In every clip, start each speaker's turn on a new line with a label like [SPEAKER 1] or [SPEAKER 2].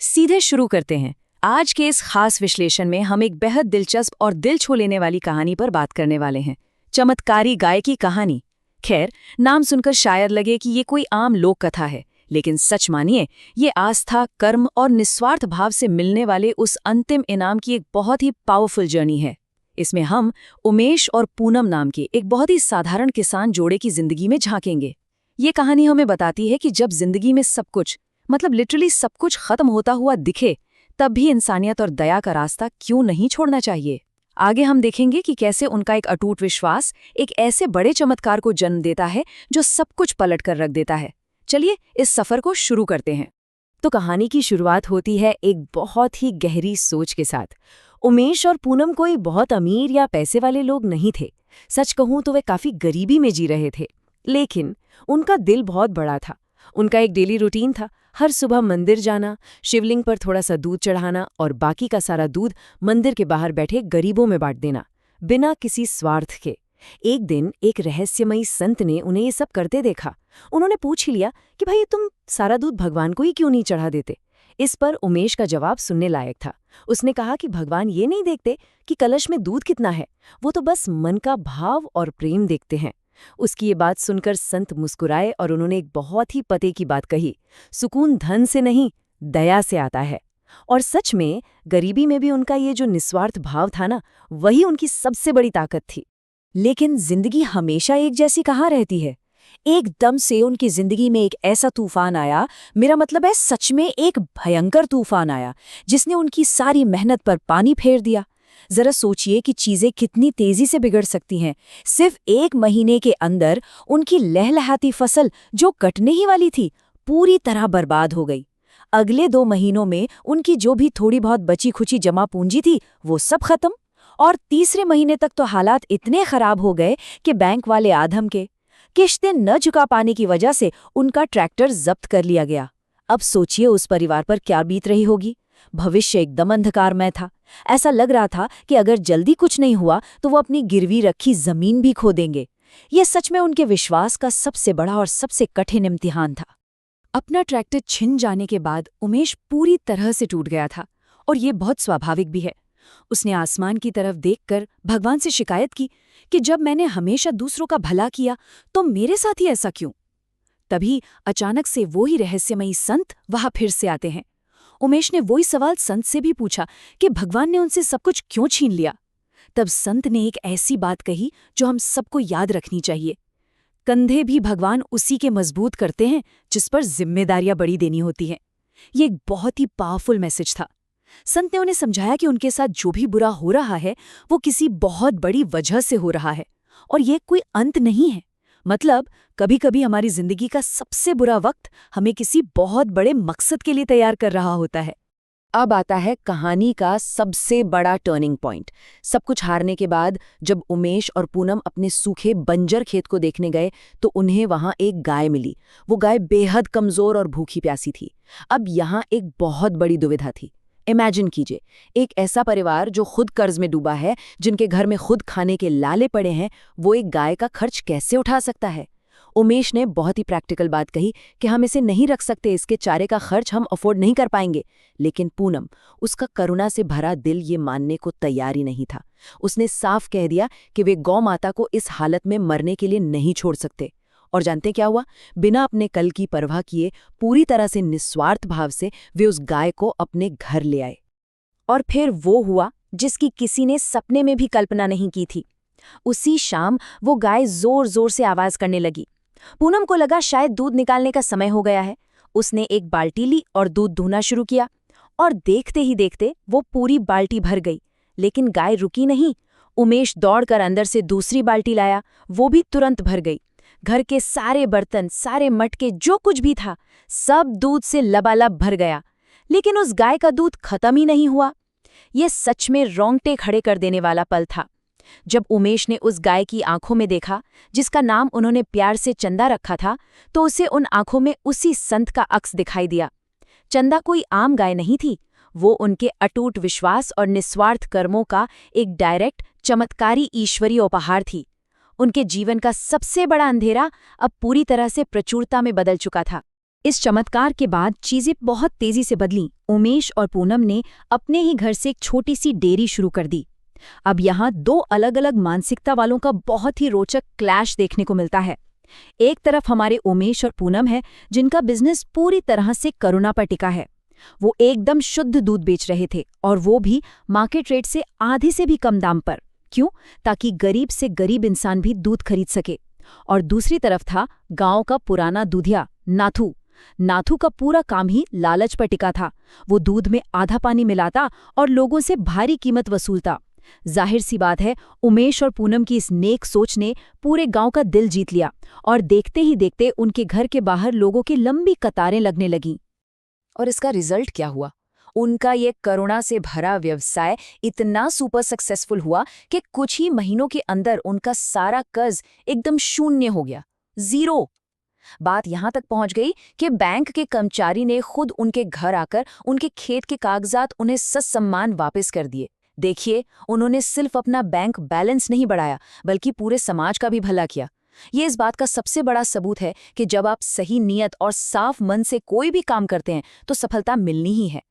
[SPEAKER 1] सीधे शुरू करते हैं। आज के इस खास विश्लेषण में हम एक बेहद दिलचस्प और दिल छू लेने वाली कहानी पर बात करने वाले हैं। चमत्कारी गाय की कहानी। खैर, नाम सुनकर शायद लगे कि ये कोई आम लोक कथा है, लेकिन सच मानिए, ये आस्था, कर्म और निस्वार्थ भाव से मिलने वाले उस अंतिम इनाम की एक बहुत ही पावरफुल जर्नी है। इसमें हम उमेश और पूनम नाम के एक बहुत ही साधारण किसान जोड़े की जिंदगी में झांकेंगे। ये कहानी हमें बताती है कि जब जिंदगी में सब कुछ, मतलब लिटरली सब कुछ खत्म होता हुआ दिखे, तब भी इंसानियत और दया का रास्ता क्यों नहीं छोड़ना चाहिए। आगे हम देखेंगे कि कैसे उनका एक अटूट विश्वास एक ऐसे बड़े चमत्कार को जन्म देता है जो सब कुछ पलट कर रख देता है। चलिए इस सफर को शुरू करते हैं। तो कहानी की शुरुआत होती है एक बहुत ही गहरी सोच के साथ। उमेश और पूनम कोई बहुत अमीर या पैसे वाले लोग नहीं थे। सच कहूं तो वे काफी गरीबी में जी रहे थे, लेकिन उनका दिल बहुत बड़ा था। उनका एक डेली रूटीन था, हर सुबह मंदिर जाना, शिवलिंग पर थोड़ा सा दूध चढ़ाना और बाकी का सारा दूध मंदिर के बाहर बैठे गरीबों में बांट देना, बिना किसी स्वार्थ के। एक दिन एक रहस्यमयी संत ने उन्हें ये सब करते देखा। उन्होंने पूछ ही लिया कि भाई, तुम सारा दूध भगवान को ही क्यों नहीं चढ़ा देते। इस पर उमेश का जवाब सुनने लायक था। उसने कहा कि भगवान ये नहीं देखते कि कलश में दूध कितना है, वो तो बस मन का भाव और प्रेम देखते हैं। उसकी ये बात सुनकर संत मुस्कुराए और उन्होंने एक बहुत ही पते की बात कही, सुकून धन से नहीं, दया से आता है। और सच में गरीबी में भी उनका ये जो निस्वार्थ भाव था ना, वही उनकी सबसे बड़ी ताकत थी। लेकिन जिंदगी हमेशा एक जैसी कहाँ रहती है। एकदम से उनकी जिंदगी में एक ऐसा तूफान आया, मेरा मतलब है सच में एक भयंकर तूफान आया, जिसने उनकी सारी मेहनत पर पानी फेर दिया। जरा सोचिए कि चीजें कितनी तेजी से बिगड़ सकती हैं। सिर्फ 1 महीने के अंदर उनकी लहलहाती फसल, जो कटने ही वाली थी, पूरी तरह बर्बाद हो गई। अगले 2 महीनों में उनकी जो भी थोड़ी बहुत बची खुची जमा पूंजी थी, वो सब खत्म। और तीसरे महीने तक तो हालात इतने खराब हो गए कि बैंक वाले आधम के। किश्तें न चुका पाने की वजह से उनका ट्रैक्टर जब्त कर लिया गया। अब सोचिए उस परिवार पर क्या बीत रही होगी। भविष्य एकदम अंधकारमय था। ऐसा लग रहा था कि अगर जल्दी कुछ नहीं हुआ तो वो अपनी गिरवी रखी जमीन भी खो देंगे। ये सच में उनके विश्वास का सबसे बड़ा और सबसे कठिन इम्तिहान था। अपना ट्रैक्टर छिन जाने के बाद उमेश पूरी तरह से टूट गया था, और ये बहुत स्वाभाविक भी है। उसने आसमान की तरफ देखकर भगवान से शिकायत की कि जब मैंने हमेशा दूसरों का भला किया, तो मेरे साथ ही ऐसा क्यों। तभी अचानक से वो ही रहस्यमयी संत वहां फिर से आते हैं। उमेश ने वही सवाल संत से भी पूछा कि भगवान ने उनसे सब कुछ क्यों छीन लिया। तब संत ने एक ऐसी बात कही जो हम सबको याद रखनी चाहिए, कंधे भी भगवान उसी के मजबूत करते हैं जिस पर जिम्मेदारियां बड़ी देनी होती हैं। ये एक बहुत ही पावरफुल मैसेज था। संत ने उन्हें समझाया कि उनके साथ जो भी बुरा हो रहा है, वो किसी बहुत बड़ी वजह से हो रहा है, और ये कोई अंत नहीं है। मतलब कभी कभी हमारी जिंदगी का सबसे बुरा वक्त हमें किसी बहुत बड़े मकसद के लिए तैयार कर रहा होता है। अब आता है कहानी का सबसे बड़ा टर्निंग पॉइंट। सब कुछ हारने के बाद जब उमेश और पूनम अपने सूखे बंजर खेत को देखने गए, तो उन्हें वहां एक गाय मिली। वो गाय बेहद कमजोर और भूखी प्यासी थी। अब यहाँ एक बहुत बड़ी दुविधा थी। इमेजिन कीजिए, एक ऐसा परिवार जो खुद कर्ज में डूबा है, जिनके घर में खुद खाने के लाले पड़े हैं, वो एक गाय का खर्च कैसे उठा सकता है। उमेश ने बहुत ही प्रैक्टिकल बात कही कि हम इसे नहीं रख सकते, इसके चारे का खर्च हम अफोर्ड नहीं कर पाएंगे। लेकिन पूनम, उसका करुणा से भरा दिल ये मानने को तैयार ही नहीं था। उसने साफ कह दिया कि वे गौ माता को इस हालत में मरने के लिए नहीं छोड़ सकते। और जानते क्या हुआ? बिना अपने कल की परवाह किए, पूरी तरह से निस्वार्थ भाव से वे उस गाय को अपने घर ले आए। और फिर वो हुआ जिसकी किसी ने सपने में भी कल्पना नहीं की थी। उसी शाम वो गाय जोर जोर से आवाज करने लगी। पूनम को लगा शायद दूध निकालने का समय हो गया है। उसने एक बाल्टी ली और दूध दूहना शुरू किया, और देखते ही देखते वो पूरी बाल्टी भर गई। लेकिन गाय रुकी नहीं। उमेश दौड़कर अंदर से दूसरी बाल्टी लाया, वो भी तुरंत भर गई। घर के सारे बर्तन, सारे मटके, जो कुछ भी था, सब दूध से लबालब भर गया। लेकिन उस गाय का दूध खत्म ही नहीं हुआ। ये सच में रोंगटे खड़े कर देने वाला पल था। जब उमेश ने उस गाय की आंखों में देखा, जिसका नाम उन्होंने प्यार से चंदा रखा था, तो उसे उन आंखों में उसी संत का अक्स दिखाई दिया। चंदा कोई आम गाय नहीं थी, वो उनके अटूट विश्वास और निस्वार्थ कर्मों का एक डायरेक्ट, चमत्कारी ईश्वरीय उपहार थी। उनके जीवन का सबसे बड़ा अंधेरा अब पूरी तरह से प्रचुरता में बदल चुका था।
[SPEAKER 2] इस चमत्कार के बाद चीजें बहुत तेजी से बदलीं। उमेश और पूनम ने अपने ही घर से एक छोटी सी डेयरी शुरू कर दी। अब यहाँ दो अलग अलग मानसिकता वालों का बहुत ही रोचक क्लैश देखने को मिलता है। एक तरफ हमारे उमेश और पूनम है, जिनका बिजनेस पूरी तरह से करुणा पर टिका है। वो एकदम शुद्ध दूध बेच रहे थे, और वो भी मार्केट रेट से आधे से भी कम दाम पर। क्यों? ताकि गरीब से गरीब इंसान भी दूध खरीद सके। और दूसरी तरफ था गांव का पुराना दूधिया नाथू। नाथू का पूरा काम ही लालच पर टिका था। वो दूध में आधा पानी मिलाता और लोगों से भारी कीमत वसूलता। जाहिर सी बात है, उमेश और पूनम की इस नेक सोच ने पूरे गांव का दिल जीत लिया, और देखते ही देखते उनके घर के बाहर लोगों की लंबी कतारें लगने लगीं।
[SPEAKER 1] और इसका रिजल्ट क्या हुआ? उनका ये करुणा से भरा व्यवसाय इतना सुपर सक्सेसफुल हुआ कि कुछ ही महीनों के अंदर उनका सारा कर्ज एकदम शून्य हो गया, जीरो। बात यहां तक पहुंच गई कि बैंक के कर्मचारी ने खुद उनके घर आकर उनके खेत के कागजात उन्हें ससम्मान वापस कर दिए। देखिए, उन्होंने सिर्फ अपना बैंक बैलेंस नहीं बढ़ाया, बल्कि पूरे समाज का भी भला किया। ये इस बात का सबसे बड़ा सबूत है कि जब आप सही नियत और साफ मन से कोई भी काम करते हैं तो सफलता मिलनी ही है।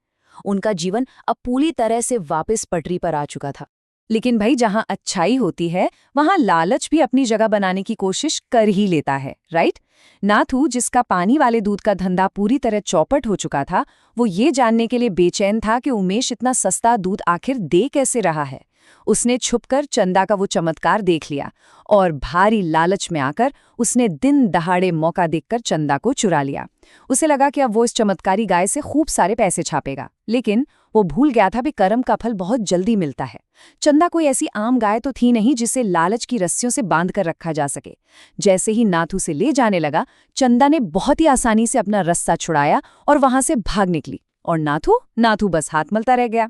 [SPEAKER 1] उनका जीवन अब पूरी तरह से वापस पटरी पर आ चुका था। लेकिन भाई, जहां अच्छाई होती है वहां लालच भी अपनी जगह बनाने की कोशिश कर ही लेता है, राइट? नाथू, जिसका पानी वाले दूध का धंधा पूरी तरह चौपट हो चुका था, वो ये जानने के लिए बेचैन था कि उमेश इतना सस्ता दूध आखिर दे कैसे रहा है। उसने छुपकर चंदा का वो चमत्कार देख लिया, और भारी लालच में आकर उसने दिन दहाड़े मौका देखकर चंदा को चुरा लिया। उसे लगा कि अब वो इस चमत्कारी गाय से खूब सारे पैसे छापेगा, लेकिन वो भूल गया था कि कर्म का फल बहुत जल्दी मिलता है। चंदा कोई ऐसी आम गाय तो थी नहीं जिसे लालच की रस्सियों से बांध कर रखा जा सके। जैसे ही नाथू से ले जाने लगा, चंदा ने बहुत ही आसानी से अपना रस्सा छुड़ाया और वहां से भाग निकली, और नाथू बस हाथ मलता रह गया।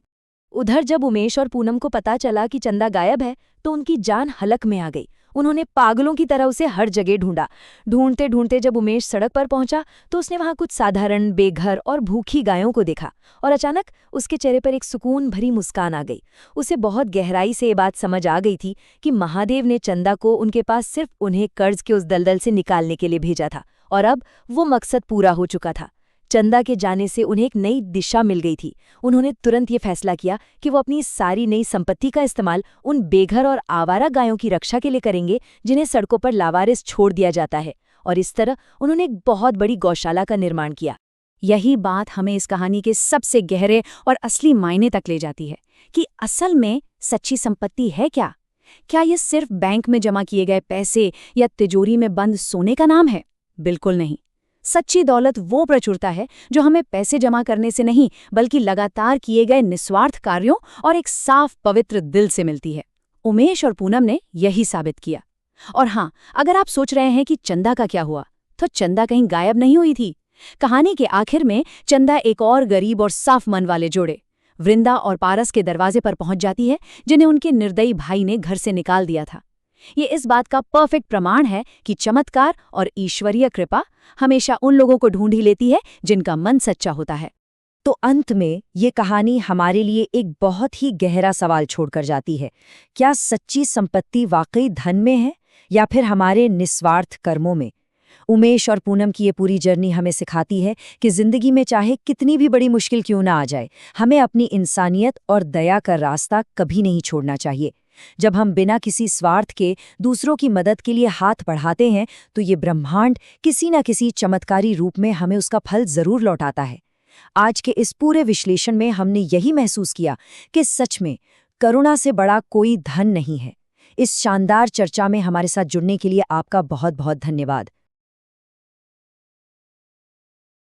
[SPEAKER 2] उधर जब उमेश और पूनम को पता चला कि चंदा गायब है, तो उनकी जान हलक में आ गई। उन्होंने पागलों की तरह उसे हर जगह ढूंढा। ढूंढते ढूंढते जब उमेश सड़क पर पहुंचा, तो उसने वहां कुछ साधारण बेघर और भूखी गायों को देखा, और अचानक उसके चेहरे पर एक सुकून भरी मुस्कान आ गई। उसे बहुत गहराई से ये बात समझ आ गई थी कि महादेव ने चंदा को उनके पास सिर्फ उन्हें कर्ज के उस दलदल से निकालने के लिए भेजा था, और अब वो मकसद पूरा हो चुका था। चंदा के जाने से उन्हें एक नई दिशा मिल गई थी। उन्होंने तुरंत ये फैसला किया कि वो अपनी सारी नई संपत्ति का इस्तेमाल उन बेघर और आवारा गायों की रक्षा के लिए करेंगे जिन्हें सड़कों पर लावारिस छोड़ दिया जाता है, और इस तरह उन्होंने एक बहुत बड़ी गौशाला का निर्माण किया। यही बात हमें इस कहानी के सबसे गहरे और असली मायने तक ले जाती है कि असल में सच्ची संपत्ति है क्या? क्या ये सिर्फ बैंक में जमा किए गए पैसे या तिजोरी में बंद सोने का नाम है? बिल्कुल नहीं। सच्ची दौलत वो प्रचुरता है जो हमें पैसे जमा करने से नहीं, बल्कि लगातार किए गए निस्वार्थ कार्यों और एक साफ पवित्र दिल से मिलती है। उमेश और पूनम ने यही साबित किया। और हाँ, अगर आप सोच रहे हैं कि चंदा का क्या हुआ, तो चंदा कहीं गायब नहीं हुई थी। कहानी के आखिर में चंदा एक और गरीब और साफ मन वाले जोड़े, वृंदा और पारस के दरवाजे पर पहुंच जाती है, जिन्हें उनके निर्दयी भाई ने घर से निकाल दिया था। ये इस बात का परफेक्ट प्रमाण है कि चमत्कार और ईश्वरीय कृपा हमेशा उन लोगों को ढूंढ ही लेती है जिनका मन सच्चा होता है। तो अंत में ये कहानी हमारे लिए एक बहुत ही गहरा सवाल छोड़कर जाती है। क्या सच्ची संपत्ति वाकई धन में है, या फिर हमारे निस्वार्थ कर्मों में? उमेश और पूनम की ये पूरी जर्नी हमें सिखाती है कि जिंदगी में चाहे कितनी भी बड़ी मुश्किल क्यों ना आ जाए, हमें अपनी इंसानियत और दया का रास्ता कभी नहीं छोड़ना चाहिए। जब हम बिना किसी स्वार्थ के दूसरों की मदद के लिए हाथ बढ़ाते हैं, तो ये ब्रह्मांड किसी न किसी चमत्कारी रूप में हमें उसका फल जरूर लौटाता है। आज के इस पूरे विश्लेषण में हमने यही महसूस किया कि सच में करुणा से बड़ा कोई धन नहीं है। इस शानदार चर्चा में हमारे साथ जुड़ने के लिए आपका बहुत बहुत धन्यवाद।